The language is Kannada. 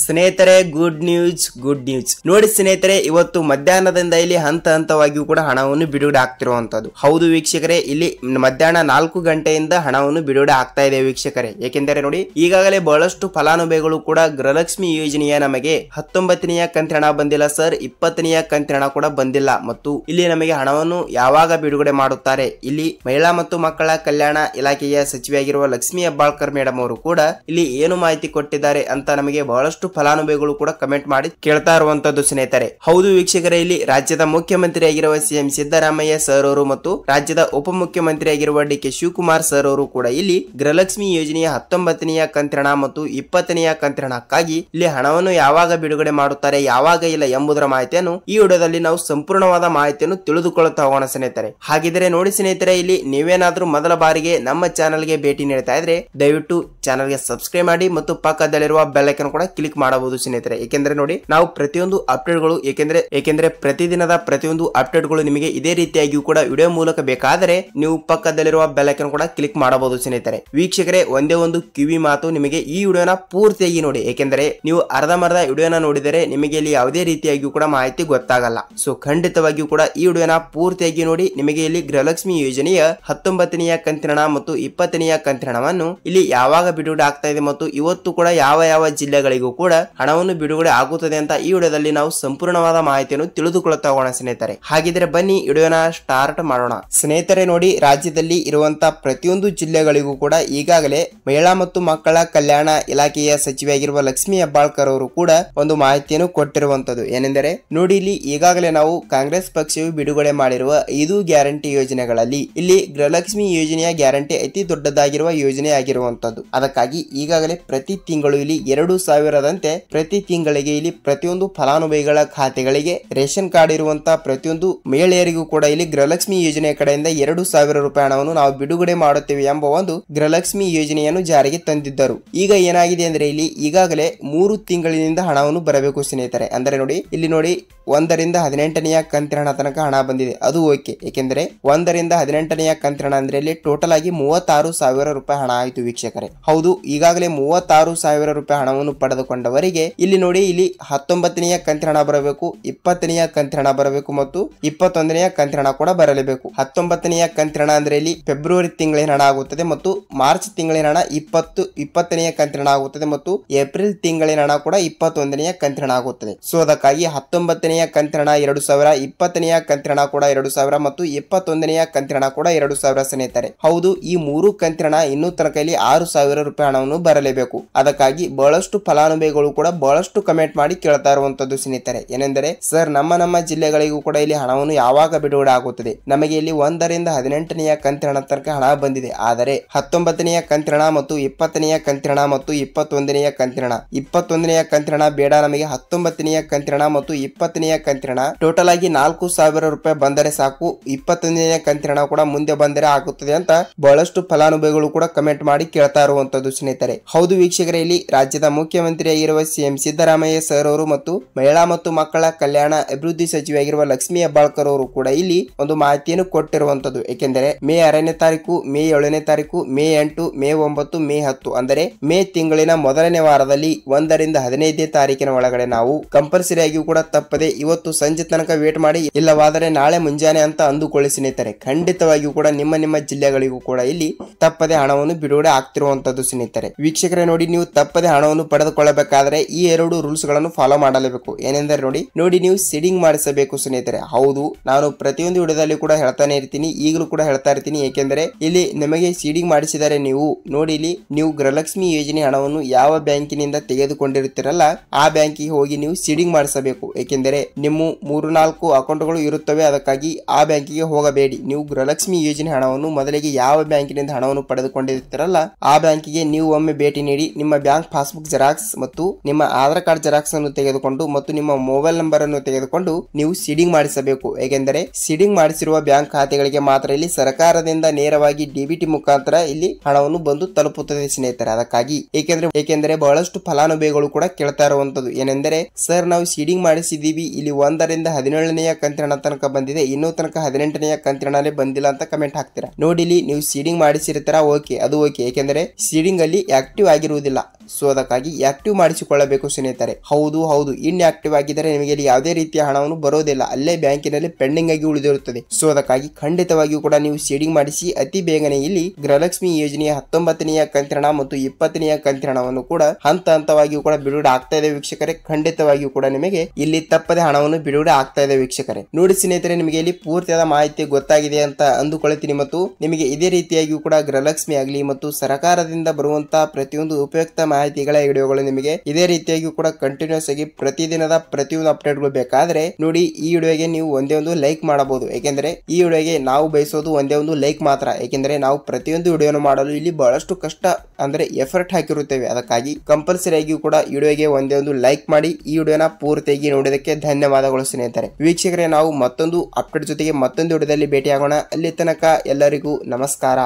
ಸ್ನೇಹಿತರೆ ಗುಡ್ ನ್ಯೂಸ್ ನೋಡಿ ಸ್ನೇಹಿತರೆ, ಇವತ್ತು ಮಧ್ಯಾಹ್ನದಿಂದ ಇಲ್ಲಿ ಹಂತ ಹಂತವಾಗಿಯೂ ಕೂಡ ಹಣವನ್ನು ಬಿಡುಗಡೆ ಆಗ್ತಿರುವಂತದ್ದು. ಹೌದು ವೀಕ್ಷಕರೇ, ಇಲ್ಲಿ ಮಧ್ಯಾಹ್ನ 4 ಗಂಟೆಯಿಂದ ಹಣವನ್ನು ಬಿಡುಗಡೆ ಆಗ್ತಾ ಇದೆ ವೀಕ್ಷಕರೇ. ಏಕೆಂದರೆ ನೋಡಿ, ಈಗಾಗಲೇ ಬಹಳಷ್ಟು ಫಲಾನುಭವಿಗಳು ಕೂಡ ಗೃಹಲಕ್ಷ್ಮಿ ಯೋಜನೆಯ ನಮಗೆ 19ನೆಯ ಕಂತಿನ ಹಣ ಬಂದಿಲ್ಲ ಸರ್, 20ನೆಯ ಕಂತಿನ ಹಣ ಕೂಡ ಬಂದಿಲ್ಲ, ಮತ್ತು ಇಲ್ಲಿ ನಮಗೆ ಹಣವನ್ನು ಯಾವಾಗ ಬಿಡುಗಡೆ ಮಾಡುತ್ತಾರೆ, ಇಲ್ಲಿ ಮಹಿಳಾ ಮತ್ತು ಮಕ್ಕಳ ಕಲ್ಯಾಣ ಇಲಾಖೆಯ ಸಚಿವೆಯಾಗಿರುವ ಲಕ್ಷ್ಮಿ ಹೆಬ್ಬಾಳ್ಕರ್ ಮೇಡಮ್ ಅವರು ಕೂಡ ಇಲ್ಲಿ ಏನು ಮಾಹಿತಿ ಕೊಟ್ಟಿದ್ದಾರೆ ಅಂತ ನಮಗೆ ಬಹಳಷ್ಟು ಫಲಾನುಭವಿಗಳು ಕೂಡ ಕಮೆಂಟ್ ಮಾಡಿ ಕೇಳ್ತಾ ಇರುವಂತದ್ದು ಸ್ನೇಹಿತರೆ. ಹೌದು ವೀಕ್ಷಕರೇ, ಇಲ್ಲಿ ರಾಜ್ಯದ ಮುಖ್ಯಮಂತ್ರಿಯಾಗಿರುವ ಸಿಎಂ ಸಿದ್ದರಾಮಯ್ಯ ಸರ್ ಅವರು ಮತ್ತು ರಾಜ್ಯದ ಉಪಮುಖ್ಯಮಂತ್ರಿಯಾಗಿರುವ ಡಿ.ಕೆ. ಶಿವಕುಮಾರ್ ಸರ್ ಅವರು ಕೂಡ ಇಲ್ಲಿ ಗೃಹಲಕ್ಷ್ಮಿ ಯೋಜನೆಯ 19ನೆಯ ಕಂತಿನ ಹಣ ಮತ್ತು 20ನೆಯ ಕಂತಿನ ಹಣಕ್ಕಾಗಿ ಇಲ್ಲಿ ಹಣವನ್ನು ಯಾವಾಗ ಬಿಡುಗಡೆ ಮಾಡುತ್ತಾರೆ, ಯಾವಾಗ ಇಲ್ಲ ಎಂಬುದರ ಮಾಹಿತಿಯನ್ನು ಈ ವಿಡಿಯೋದಲ್ಲಿ ನಾವು ಸಂಪೂರ್ಣವಾದ ಮಾಹಿತಿಯನ್ನು ತಿಳಿದುಕೊಳ್ಳುತ್ತಾ ಹೋಗೋಣ ಸ್ನೇಹಿತರೆ. ಹಾಗಿದ್ರೆ ನೋಡಿ ಸ್ನೇಹಿತರೆ, ಇಲ್ಲಿ ನೀವೇನಾದ್ರೂ ಮೊದಲ ಬಾರಿಗೆ ನಮ್ಮ ಚಾನಲ್ಗೆ ಭೇಟಿ ನೀಡ್ತಾ ಇದ್ರೆ ದಯವಿಟ್ಟು ಚಾನಲ್ಗೆ ಸಬ್ಸ್ಕ್ರೈಬ್ ಮಾಡಿ ಮತ್ತು ಪಕ್ಕದಲ್ಲಿರುವ ಬೆಲ್ ಐಕಾನ್ ಕೂಡ ಕ್ಲಿಕ್ ಮಾಡಬಹುದು ಸ್ನೇಹಿತರೆ. ಏಕೆಂದ್ರೆ ನೋಡಿ, ನಾವು ಪ್ರತಿಯೊಂದು ಅಪ್ಡೇಟ್ಗಳು ಏಕೆಂದ್ರೆ ಪ್ರತಿದಿನದ ಪ್ರತಿಯೊಂದು ಅಪ್ಡೇಟ್ಗಳು ನಿಮಗೆ ಇದೇ ರೀತಿಯಾಗಿಯೂ ಕೂಡ ವಿಡಿಯೋ ಮೂಲಕ ಬೇಕಾದರೆ ನೀವು ಪಕ್ಕದಲ್ಲಿರುವ ಬೆಲ್ ಐಕಾನ್ ಕೂಡ ಕ್ಲಿಕ್ ಮಾಡಬಹುದು ಸ್ನೇಹಿತರೆ. ವೀಕ್ಷಕರೇ, ಒಂದೇ ಒಂದು ಕಿವಿ ಮಾತು, ನಿಮಗೆ ಈ ವಿಡಿಯೋನ ಪೂರ್ತಿಯಾಗಿ ನೋಡಿ, ಏಕೆಂದರೆ ನೀವು ಅರ್ಧಮರ್ಧ ವಿಡಿಯೋನ ನೋಡಿದರೆ ನಿಮಗೆ ಇಲ್ಲಿ ಯಾವುದೇ ರೀತಿಯಾಗಿಯೂ ಕೂಡ ಮಾಹಿತಿ ಗೊತ್ತಾಗಲ್ಲ. ಸೊ ಖಂಡಿತವಾಗಿಯೂ ಕೂಡ ಈ ವಿಡಿಯೋನ ಪೂರ್ತಿಯಾಗಿ ನೋಡಿ. ನಿಮಗೆ ಇಲ್ಲಿ ಗೃಹಲಕ್ಷ್ಮಿ ಯೋಜನೆಯ 19ನೆಯ ಕಂತಿನ ಹಣ ಮತ್ತು 20ನೆಯ ಕಂತಿನ ಹಣವನ್ನು ಇಲ್ಲಿ ಯಾವಾಗ ಬಿಡುಗಡೆ ಆಗ್ತಾ ಇದೆ ಮತ್ತು ಇವತ್ತು ಕೂಡ ಯಾವ ಯಾವ ಜಿಲ್ಲೆಗಳಿಗೂ ಕೂಡ ಹಣವನ್ನು ಬಿಡುಗಡೆ ಆಗುತ್ತದೆ ಅಂತ ಈ ವಿಡಿಯೋದಲ್ಲಿ ನಾವು ಸಂಪೂರ್ಣವಾದ ಮಾಹಿತಿಯನ್ನು ತಿಳಿದುಕೊಳ್ಳುತ್ತಾ ಹೋಗೋಣ ಸ್ನೇಹಿತರೆ. ಹಾಗಿದ್ರೆ ಬನ್ನಿ ವಿಡಿಯೋನ ಸ್ಟಾರ್ಟ್ ಮಾಡೋಣ ಸ್ನೇಹಿತರೆ. ನೋಡಿ, ರಾಜ್ಯದಲ್ಲಿ ಇರುವಂತಹ ಪ್ರತಿಯೊಂದು ಜಿಲ್ಲೆಗಳಿಗೂ ಕೂಡ ಈಗಾಗಲೇ ಮಹಿಳಾ ಮತ್ತು ಮಕ್ಕಳ ಕಲ್ಯಾಣ ಇಲಾಖೆಯ ಸಚಿವೆಯಾಗಿರುವ ಲಕ್ಷ್ಮಿ ಹೆಬ್ಬಾಳ್ಕರ್ ಅವರು ಕೂಡ ಒಂದು ಮಾಹಿತಿಯನ್ನು ಕೊಟ್ಟಿರುವಂತದ್ದು. ಏನೆಂದರೆ ನೋಡಿ, ಇಲ್ಲಿ ಈಗಾಗಲೇ ನಾವು ಕಾಂಗ್ರೆಸ್ ಪಕ್ಷವು ಬಿಡುಗಡೆ ಮಾಡಿರುವ 5 ಗ್ಯಾರಂಟಿ ಯೋಜನೆಗಳಲ್ಲಿ ಇಲ್ಲಿ ಗೃಹಲಕ್ಷ್ಮಿ ಯೋಜನೆಯ ಗ್ಯಾರಂಟಿ ಅತಿ ದೊಡ್ಡದಾಗಿರುವ ಯೋಜನೆ ಆಗಿರುವಂತದ್ದು. ಅದಕ್ಕಾಗಿ ಈಗಾಗಲೇ ಪ್ರತಿ ತಿಂಗಳು ಇಲ್ಲಿ 2,000ದಂತೆ ಪ್ರತಿ ತಿಂಗಳಿಗೆ ಇಲ್ಲಿ ಪ್ರತಿಯೊಂದು ಫಲಾನುಭವಿಗಳ ಖಾತೆಗಳಿಗೆ ರೇಷನ್ ಕಾರ್ಡ್ ಇರುವಂತಹ ಪ್ರತಿಯೊಂದು ಮಹಿಳೆಯರಿಗೂ ಕೂಡ ಇಲ್ಲಿ ಗೃಹಲಕ್ಷ್ಮಿ ಯೋಜನೆಯ ಕಡೆಯಿಂದ 2,000 ರೂಪಾಯಿ ಹಣವನ್ನು ನಾವು ಬಿಡುಗಡೆ ಮಾಡುತ್ತೇವೆ ಎಂಬ ಒಂದು ಗೃಹಲಕ್ಷ್ಮಿ ಯೋಜನೆಯನ್ನು ಜಾರಿಗೆ ತಂದಿದ್ದರು. ಈಗ ಏನಾಗಿದೆ ಅಂದ್ರೆ ಇಲ್ಲಿ ಈಗಾಗಲೇ 3 ತಿಂಗಳಿನಿಂದ ಹಣವನ್ನು ಬರಬೇಕು ಸ್ನೇಹಿತರೆ. ಅಂದ್ರೆ ನೋಡಿ, ಇಲ್ಲಿ ನೋಡಿ 1ರಿಂದ 18ನೆಯ ಕಂತಿನ ಹಣ ತನಕ ಹಣ ಬಂದಿದೆ, ಅದು ಓಕೆ. ಏಕೆಂದರೆ 1ರಿಂದ 18ನೆಯ ಕಂತಿನ ಹಣ ಅಂದ್ರೆ ಇಲ್ಲಿ ಟೋಟಲ್ ಆಗಿ 36,000 ರೂಪಾಯಿ ಹಣ ಆಯಿತು ವೀಕ್ಷಕರೇ. ಹೌದು, ಈಗಾಗಲೇ 36,000 ರೂಪಾಯಿ ಹಣವನ್ನು ಪಡೆದುಕೊಂಡವರಿಗೆ ಇಲ್ಲಿ ನೋಡಿ, ಇಲ್ಲಿ 19ನೆಯ ಕಂತಿನ ಹಣ ಬರಬೇಕು, 20ನೆಯ ಕಂತಿನ ಹಣ ಬರಬೇಕು ಮತ್ತು 21ನೆಯ ಕಂತಿನ ಹಣ ಕೂಡ ಬರಲೇಬೇಕು. 19ನೆಯ ಕಂತಿನ ಹಣ ಅಂದ್ರೆ ಇಲ್ಲಿ ಫೆಬ್ರವರಿ ತಿಂಗಳಿನ ಹಣ ಆಗುತ್ತದೆ ಮತ್ತು ಮಾರ್ಚ್ ತಿಂಗಳಿನ ಹಣ 20ನೆಯ ಕಂತಿನ ಹಣ ಆಗುತ್ತದೆ ಮತ್ತು ಏಪ್ರಿಲ್ ತಿಂಗಳಿನ ಹಣ ಕೂಡ 21ನೆಯ ಕಂತಿನ ಹಣ ಆಗುತ್ತದೆ. ಸೊ ಅದಕ್ಕಾಗಿ 19ನೆಯ ಕಂತಿನ ಹಣ 2,000, 20ನೆಯ ಕಂತಿನ ಹಣ ಕೂಡ 2,000 ಮತ್ತು 21ನೆಯ ಕಂತಿನ ಹಣ ಕೂಡ 2,000 ಸ್ನೇಹಿತರೆ. ಹೌದು, ಈ 3 ಕಂತಿನ ಹಣ ಇನ್ನೂ ತನಕ ಇಲ್ಲಿ 6,000 ರೂಪಾಯಿ ಹಣವನ್ನು ಬರಲೇಬೇಕು. ಅದಕ್ಕಾಗಿ ಬಹಳಷ್ಟು ಫಲಾನುಭವಿಗಳು ಕೂಡ ಬಹಳಷ್ಟು ಕಮೆಂಟ್ ಮಾಡಿ ಕೇಳ್ತಾ ಇರುವಂತದ್ದು ಸ್ನೇಹಿತರೆ. ಏನೆಂದರೆ ಸರ್, ನಮ್ಮ ಜಿಲ್ಲೆಗಳಿಗೂ ಕೂಡ ಇಲ್ಲಿ ಹಣವನ್ನು ಯಾವಾಗ ಬಿಡುಗಡೆ ಆಗುತ್ತದೆ, ನಮಗೆ ಇಲ್ಲಿ 1ರಿಂದ 18ನೆಯ ಕಂತಿನ ಹಣ ತನಕ ಹಣ ಬಂದಿದೆ, ಆದರೆ 19ನೆಯ ಕಂತಿನ ಹಣ ಮತ್ತು 20ನೆಯ ಕಂತಿನ ಹಣ ಮತ್ತು 21ನೆಯ ಕಂತಿನ ಹಣ 21ನೆಯ ಕಂತಿನ ಹಣ ಬೇಡ, ನಮಗೆ 19ನೆಯ ಕಂತಿನ ಹಣ ಮತ್ತು 20ನೆಯ ಕಂತಿನ ಹಣ ಟೋಟಲ್ ಆಗಿ 4,000 ರೂಪಾಯಿ ಬಂದರೆ ಸಾಕು, 21ನೆಯ ಕಂತಿನ ಹಣ ಕೂಡ ಮುಂದೆ ಬಂದರೆ ಆಗುತ್ತದೆ ಅಂತ ಬಹಳಷ್ಟು ಫಲಾನುಭವಿಗಳು ಕೂಡ ಕಮೆಂಟ್ ಮಾಡಿ ಕೇಳ್ತಾ ಇರುವಂತದ್ದು ಸ್ನೇಹಿತರೆ. ಹೌದು ವೀಕ್ಷಕರೇ, ಇಲ್ಲಿ ರಾಜ್ಯದ ಮುಖ್ಯಮಂತ್ರಿಯಾಗಿರುವ ಸಿಎಂ ಸಿದ್ದರಾಮಯ್ಯ ಸರ್ ಅವರು ಮತ್ತು ಮಹಿಳಾ ಮತ್ತು ಮಕ್ಕಳ ಕಲ್ಯಾಣ ಅಭಿವೃದ್ಧಿ ಸಚಿವೆಯಾಗಿರುವ ಲಕ್ಷ್ಮಿ ಹೆಬ್ಬಾಳ್ಕರ್ ಅವರು ಕೂಡ ಇಲ್ಲಿ ಒಂದು ಮಾಹಿತಿಯನ್ನು ಕೊಟ್ಟಿರುವಂತದ್ದು. ಏಕೆಂದರೆ ಮೇ 6ನೇ ತಾರೀಕು, ಮೇ 7ನೇ ತಾರೀಕು, ಮೇ 8, ಮೇ 9, ಮೇ 10 ಅಂದರೆ ಮೇ ತಿಂಗಳಿನ ಮೊದಲನೇ ವಾರದಲ್ಲಿ 1ರಿಂದ 15ನೇ ತಾರೀಕಿನ ಒಳಗಡೆ ನಾವು ಕಂಪಲ್ಸರಿ ಆಗಿಯೂ ಕೂಡ ತಪ್ಪದೆ ಇವತ್ತು ಸಂಜೆ ತನಕ ವೇಟ್ ಮಾಡಿ, ಇಲ್ಲವಾದರೆ ನಾಳೆ ಮುಂಜಾನೆ ಅಂತ ಅಂದುಕೊಳ್ಳಿ ಸ್ನೇಹಿತರೆ. ಖಂಡಿತವಾಗಿಯೂ ಕೂಡ ನಿಮ್ಮ ಜಿಲ್ಲೆಗಳಿಗೂ ಕೂಡ ಇಲ್ಲಿ ತಪ್ಪದೆ ಹಣವನ್ನು ಬಿಡುಗಡೆ ಆಗ್ತಿರುವಂತದ್ದು ಸ್ನೇಹಿತರೆ. ವೀಕ್ಷಕರೇ ನೋಡಿ, ನೀವು ತಪ್ಪದೆ ಹಣವನ್ನು ಪಡೆದುಕೊಳ್ಳಬೇಕಾದ್ರೆ ಈ 2 ರೂಲ್ಸ್ ಗಳನ್ನು ಫಾಲೋ ಮಾಡಲೇಬೇಕು. ಏನೆಂದರೆ ನೋಡಿ ನೀವು ಸೀಡಿಂಗ್ ಮಾಡಿಸಬೇಕು ಸ್ನೇಹಿತರೆ. ಹೌದು, ನಾನು ಪ್ರತಿಯೊಂದು ವಿಡಿಯೋದಲ್ಲಿ ಕೂಡ ಹೇಳ್ತಾನೆ ಇರ್ತೀನಿ, ಈಗಲೂ ಕೂಡ ಹೇಳ್ತಾ ಇರ್ತೀನಿ. ಏಕೆಂದರೆ ಇಲ್ಲಿ ನಿಮಗೆ ಸೀಡಿಂಗ್ ಮಾಡಿಸಿದರೆ ನೀವು ನೋಡಿ, ಇಲ್ಲಿ ನೀವು ಗೃಹಲಕ್ಷ್ಮಿ ಯೋಜನೆ ಹಣವನ್ನು ಯಾವ ಬ್ಯಾಂಕಿನಿಂದ ತೆಗೆದುಕೊಂಡಿರುತ್ತೀರಲ್ಲ ಆ ಬ್ಯಾಂಕಿಗೆ ಹೋಗಿ ನೀವು ಸೀಡಿಂಗ್ ಮಾಡಿಸಬೇಕು. ಏಕೆಂದರೆ ನಿಮ್ಮ 3-4 ಅಕೌಂಟ್ಗಳು ಇರುತ್ತವೆ, ಅದಕ್ಕಾಗಿ ಆ ಬ್ಯಾಂಕಿಗೆ ಹೋಗಬೇಡಿ. ನೀವು ಗೃಹಲಕ್ಷ್ಮಿ ಯೋಜನೆ ಹಣವನ್ನು ಮೊದಲಿಗೆ ಯಾವ ಬ್ಯಾಂಕಿನಿಂದ ಹಣವನ್ನು ಪಡೆದುಕೊಂಡಿರುತ್ತೀರಲ್ಲ ಆ ಬ್ಯಾಂಕಿಗೆ ನೀವು ಒಮ್ಮೆ ಭೇಟಿ ನೀಡಿ, ನಿಮ್ಮ ಬ್ಯಾಂಕ್ ಪಾಸ್ಬುಕ್ ಜೆರಾಕ್ಸ್ ಮತ್ತು ನಿಮ್ಮ ಆಧಾರ್ ಕಾರ್ಡ್ ಜೆರಾಕ್ಸ್ ಅನ್ನು ತೆಗೆದುಕೊಂಡು ಮತ್ತು ನಿಮ್ಮ ಮೊಬೈಲ್ ನಂಬರ್ ಅನ್ನು ತೆಗೆದುಕೊಂಡು ನೀವು ಸೀಡಿಂಗ್ ಮಾಡಿಸಬೇಕು. ಏಕೆಂದರೆ ಸೀಡಿಂಗ್ ಮಾಡಿಸಿರುವ ಬ್ಯಾಂಕ್ ಖಾತೆಗಳಿಗೆ ಮಾತ್ರ ಇಲ್ಲಿ ಸರ್ಕಾರದಿಂದ ನೇರವಾಗಿ ಡಿಬಿಟಿ ಮುಖಾಂತರ ಇಲ್ಲಿ ಹಣವನ್ನು ಬಂದು ತಲುಪುತ್ತದೆ ಸ್ನೇಹಿತರೆ. ಅದಕ್ಕಾಗಿ ಏಕೆಂದರೆ ಬಹಳಷ್ಟು ಫಲಾನುಭವಿಗಳು ಕೂಡ ಕೇಳ್ತಾ ಇರುವಂತದ್ದು ಏನೆಂದರೆ ಸರ್, ನಾವು ಸೀಡಿಂಗ್ ಮಾಡಿಸಿದೀವಿ, ಇಲ್ಲಿ 1ರಿಂದ 17ನೆಯ ಕಂತಿನ ಹಣ ತನಕ ಬಂದಿದೆ, ಇನ್ನೂ ತನಕ 18ನೆಯ ಕಂತಿನ ಹಣನೇ ಬಂದಿಲ್ಲ ಅಂತ ಕಮೆಂಟ್ ಹಾಕ್ತೀರಾ. ನೋಡಿ, ಇಲ್ಲಿ ನೀವು ಸೀಡಿಂಗ್ ಮಾಡಿಸಿರ್ತೀರಾ, ಓಕೆ, ಅದು ಓಕೆ. ಏಕೆಂದರೆ ಸೀಡಿಂಗ್ ಅಲ್ಲಿ ಆಕ್ಟಿವ್ ಆಗಿರುವುದಿಲ್ಲ. ಸೊ ಅದಕ್ಕಾಗಿ ಆಕ್ಟಿವ್ ಮಾಡಿಸಿಕೊಳ್ಳಬೇಕು ಸ್ನೇಹಿತರೆ. ಹೌದು ಇನ್ಆಕ್ಟಿವ್ ಆಗಿದ್ದರೆ ನಿಮಗೆ ಇಲ್ಲಿ ಯಾವುದೇ ರೀತಿಯ ಹಣವನ್ನು ಬರೋದಿಲ್ಲ, ಅಲ್ಲೇ ಬ್ಯಾಂಕಿನಲ್ಲಿ ಪೆಂಡಿಂಗ್ ಆಗಿ ಉಳಿದಿರುತ್ತದೆ. ಸೊ ಅದಕ್ಕಾಗಿ ಖಂಡಿತವಾಗಿಯೂ ಕೂಡ ನೀವು ಸೀಡಿಂಗ್ ಮಾಡಿಸಿ ಅತಿ ಬೇಗನೆ ಇಲ್ಲಿ ಗೃಹಲಕ್ಷ್ಮಿ ಯೋಜನೆಯ 19ನೆಯ ಕಂತಿನ ಮತ್ತು 20ನೆಯ ಕಂತಿನವನ್ನು ಕೂಡ ಹಂತ ಹಂತವಾಗಿಯೂ ಕೂಡ ಬಿಡುಗಡೆ ಆಗ್ತಾ ಇದೆ ವೀಕ್ಷಕರೇ. ಖಂಡಿತವಾಗಿಯೂ ಕೂಡ ನಿಮಗೆ ಇಲ್ಲಿ ತಪ್ಪದೆ ಹಣವನ್ನು ಬಿಡುಗಡೆ ಆಗ್ತಾ ಇದೆ ವೀಕ್ಷಕರೇ. ನೋಡಿ ಸ್ನೇಹಿತರೆ, ನಿಮಗೆ ಇಲ್ಲಿ ಪೂರ್ತಿಯಾದ ಮಾಹಿತಿ ಗೊತ್ತಾಗಿದೆ ಅಂತ ಅಂದುಕೊಳ್ಳುತ್ತೀನಿ ಮತ್ತು ನಿಮಗೆ ಇದೇ ರೀತಿಯಾಗಿಯೂ ಕೂಡ ಗೃಹಲಕ್ಷ್ಮಿ ಆಗಲಿ ಮತ್ತು ಸರ್ಕಾರದಿಂದ ಬರುವಂತಹ ಪ್ರತಿಯೊಂದು ಉಪಯುಕ್ತ ಮಾಹಿತಿಗಳ ವಿಡಿಯೋಗಳು ನಿಮಗೆ ಇದೇ ರೀತಿಯಾಗಿ ಕೂಡ ಕಂಟಿನ್ಯೂಸ್ ಆಗಿ ಪ್ರತಿದಿನದ ಪ್ರತಿಯೊಂದು ಅಪ್ಡೇಟ್ಗಳು ಬೇಕಾದ್ರೆ ನೋಡಿ ಈ ವಿಡಿಯೋಗೆ ನೀವು ಒಂದೇ ಒಂದು ಲೈಕ್ ಮಾಡಬಹುದು. ಏಕೆಂದ್ರೆ ಈ ವಿಡಿಯೋಗೆ ನಾವು ಬಯಸೋದು ಒಂದೇ ಒಂದು ಲೈಕ್ ಮಾತ್ರ. ಏಕೆಂದ್ರೆ ನಾವು ಪ್ರತಿಯೊಂದು ವಿಡಿಯೋನ ಮಾಡಲು ಇಲ್ಲಿ ಬಹಳಷ್ಟು ಕಷ್ಟ ಅಂದ್ರೆ ಎಫರ್ಟ್ ಹಾಕಿರುತ್ತೇವೆ. ಅದಕ್ಕಾಗಿ ಕಂಪಲ್ಸರಿ ಆಗಿಯೂ ಕೂಡ ವಿಡಿಯೋಗೆ ಒಂದೇ ಒಂದು ಲೈಕ್ ಮಾಡಿ ಈ ವಿಡಿಯೋನ ಪೂರ್ತಿಯಾಗಿ ನೋಡೋದಕ್ಕೆ ಧನ್ಯವಾದಗಳು ಸ್ನೇಹಿತರೆ. ವೀಕ್ಷಕರೇ, ನಾವು ಮತ್ತೊಂದು ಅಪ್ಡೇಟ್ ಜೊತೆಗೆ ಮತ್ತೊಂದು ವಿಡಿಯೋದಲ್ಲಿ ಭೇಟಿಯಾಗೋಣ. ಅಲ್ಲಿ ತನಕ ಎಲ್ಲರಿಗೂ ನಮಸ್ಕಾರ.